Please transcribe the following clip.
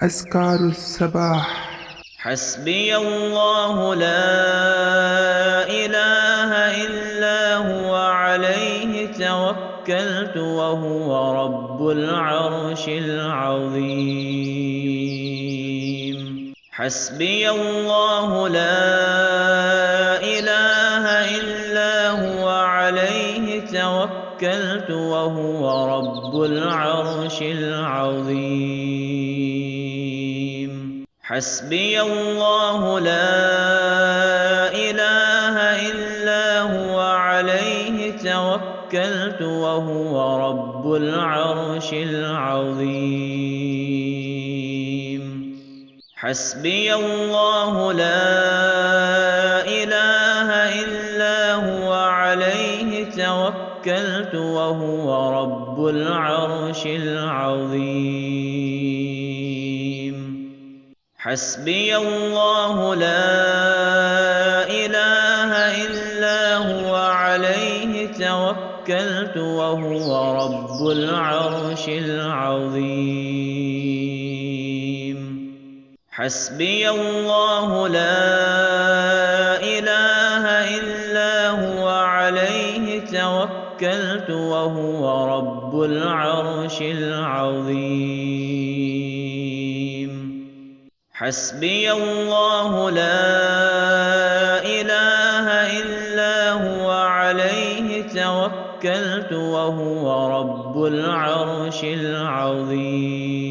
أذكار الصباح. حسبي الله لا إله إلا هو عليه توكلت وهو رب العرش العظيم. حسبي الله لا إله إلا هو عليه توكلت وهو رب العرش العظيم. حسبي الله لا إله إلا هو عليه توكلت وهو رب العرش العظيم. حسبي الله لا إله إلا هو عليه توكلت وهو رب العرش العظيم. حسبي الله لا إله إلا هو عليه توكلت وهو رب العرش العظيم. حسبي الله لا إله إلا هو عليه توكلت وهو رب العرش العظيم. حسبي الله لا إله إلا هو عليه توكلت وهو رب العرش العظيم.